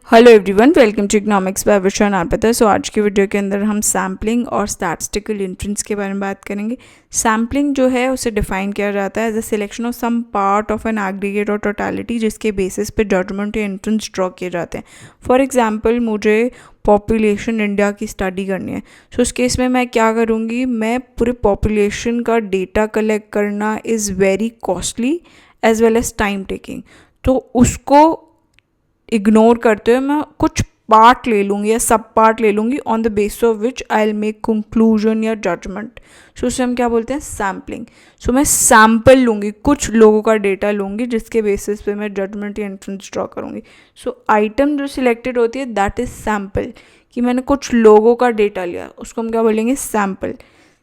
Hello everyone, welcome to economics by Vishan Arpita. So आज की video के अंदर हम सैम्पलिंग और स्टैटिस्टिकल इन्फ्रेंस के बारे में बात करेंगे। सैम्पलिंग जो है उसे डिफाइन किया जाता है as a selection of some part of an aggregate or totality जिसके बेसिस पे जजमेंट या इन्फ्रेंस ड्रॉ किए जाते हैं। फॉर एग्जांपल मुझे पॉपुलेशन इंडिया की स्टडी करनी है। सो उस केस में मैं क्या करूँगी, मैं पूरे पॉपुलेशन का डेटा कलेक्ट करना is very costly as well as time taking. तो उसको इग्नोर करते हुए मैं कुछ पार्ट ले लूँगी या सब पार्ट ले लूँगी on the basis of which I will make conclusion या जजमेंट। सो उसे हम क्या बोलते हैं, सैम्पलिंग। सो मैं सैम्पल लूँगी, कुछ लोगों का डेटा लूँगी जिसके बेसिस पे मैं जजमेंट या इन्फ्रेंस ड्रॉ करूँगी। सो आइटम जो सिलेक्टेड होती है दैट इज़ सैम्पल, कि मैंने कुछ लोगों का डेटा लिया, उसको हम क्या बोलेंगे, सैम्पल।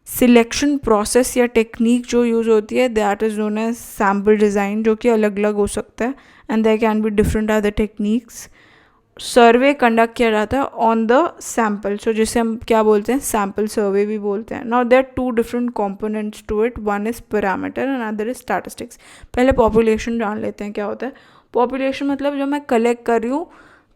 सिलेक्शन प्रोसेस या टेक्निक जो यूज़ होती है that is known as sample design, जो कि अलग अलग हो सकता है and there can be different other techniques. Survey conduct किया जाता है ऑन द सैम्पल, सो जिसे हम क्या बोलते हैं, सैम्पल सर्वे भी बोलते हैं। Now there are two different components to it, one is parameter and other is statistics. पहले पॉपुलेशन जान लेते हैं क्या होता है। पॉपुलेशन मतलब जो मैं कलेक्ट कर रही हूँ,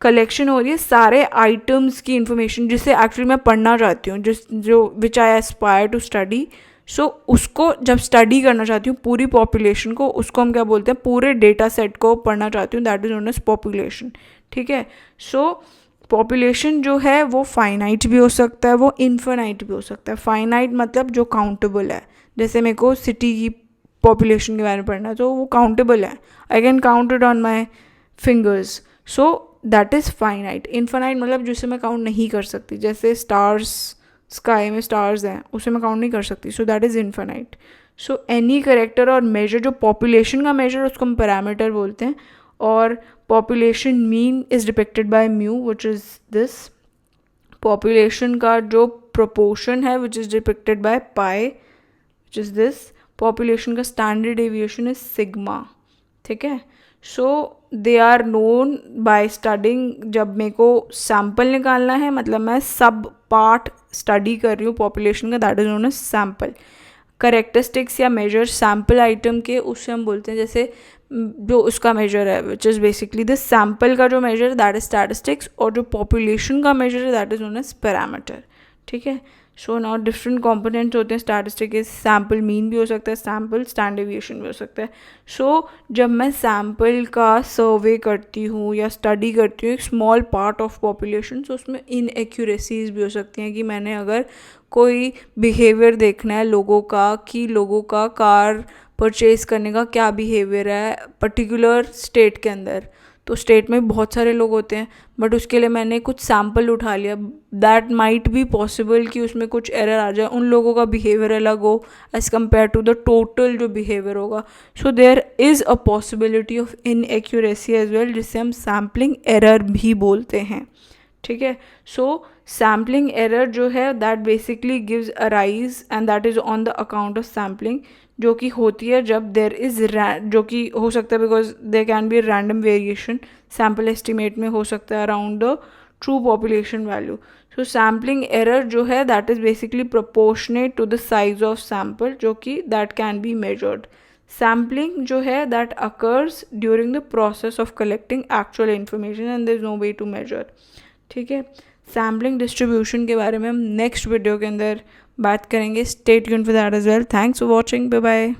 कलेक्शन हो रही है सारे आइटम्स की इंफॉर्मेशन जिसे एक्चुअली मैं पढ़ना चाहती हूँ, जो विच आई एस्पायर टू स्टडी। सो उसको जब स्टडी करना चाहती हूँ पूरी पॉपुलेशन को, उसको हम क्या बोलते हैं, पूरे डेटा सेट को पढ़ना चाहती हूँ, that is known as population. ठीक है। सो पॉपुलेशन जो है वो फाइनाइट भी हो सकता है, वो इन्फिनाइट भी हो सकता है। फाइनाइट मतलब जो काउंटेबल है, जैसे मेरे को सिटी की पॉपुलेशन के बारे में पढ़ना है तो वो काउंटेबल है, I can count it on my fingers. So that is finite. Infinite मतलब जिसे मैं काउंट नहीं कर सकती, जैसे स्टार्स, स्काई में स्टार्स हैं, उसे मैं काउंट नहीं कर सकती, so that is infinite. So any character और मेजर, जो पॉपुलेशन का मेजर उसको हम पैरामीटर बोलते हैं, और population mean is depicted by mu which is this. Population का जो प्रोपोर्शन है which is depicted by pi which is this. Population का स्टैंडर्ड डेविएशन इज सिग्मा। ठीक है। So they are known by studying. जब मेरे को सैम्पल निकालना है, मतलब मैं सब पार्ट स्टडी कर रही हूँ पॉपुलेशन का, that is known as sample. Characteristics या मेजर सैम्पल आइटम के, उससे हम बोलते हैं, जैसे जो उसका मेजर है which is basically the sample का जो मेजर है दैट इज स्टैटिस्टिक्स, और जो पॉपुलेशन का मेजर है that is known as parameter. ठीक है। सो नाउ डिफरेंट कंपोनेंट्स होते हैं स्टैटिस्टिक के। सैम्पल मीन भी हो सकता है, सैम्पल स्टैंडर्ड डेविएशन भी हो सकता है। सो जब मैं सैम्पल का सर्वे करती हूँ या स्टडी करती हूँ एक स्मॉल पार्ट ऑफ पॉपुलेशन, सो उसमें इनएक्यूरेसीज भी हो सकती हैं, कि मैंने अगर कोई बिहेवियर देखना है लोगों का, कि लोगों का कार परचेज़ करने का क्या बिहेवियर है पर्टिकुलर स्टेट के अंदर, तो स्टेट में बहुत सारे लोग होते हैं, बट उसके लिए मैंने कुछ सैम्पल उठा लिया, दैट माइट बी पॉसिबल कि उसमें कुछ एरर आ जाए, उन लोगों का बिहेवियर अलग हो as compare to the total जो बिहेवियर होगा। So there is a possibility of inaccuracy as well, जिससे हम सैम्पलिंग एरर भी बोलते हैं। ठीक है। सो सैम्पलिंग एरर जो है that basically gives a rise and that is on the account of sampling, जो कि होती है जब देर इज़, जो कि हो सकता है because there can be random variation, sample estimate में हो सकता है around the true population value. So sampling error जो है that is basically proportionate to the size of sample, जो कि that can be measured. Sampling जो है that occurs during the process of collecting actual information and there is no way to measure. ठीक है। Sampling distribution के बारे में हम नेक्स्ट वीडियो के अंदर बात करेंगे। Stay tuned for that as well. Thanks for watching. Bye bye.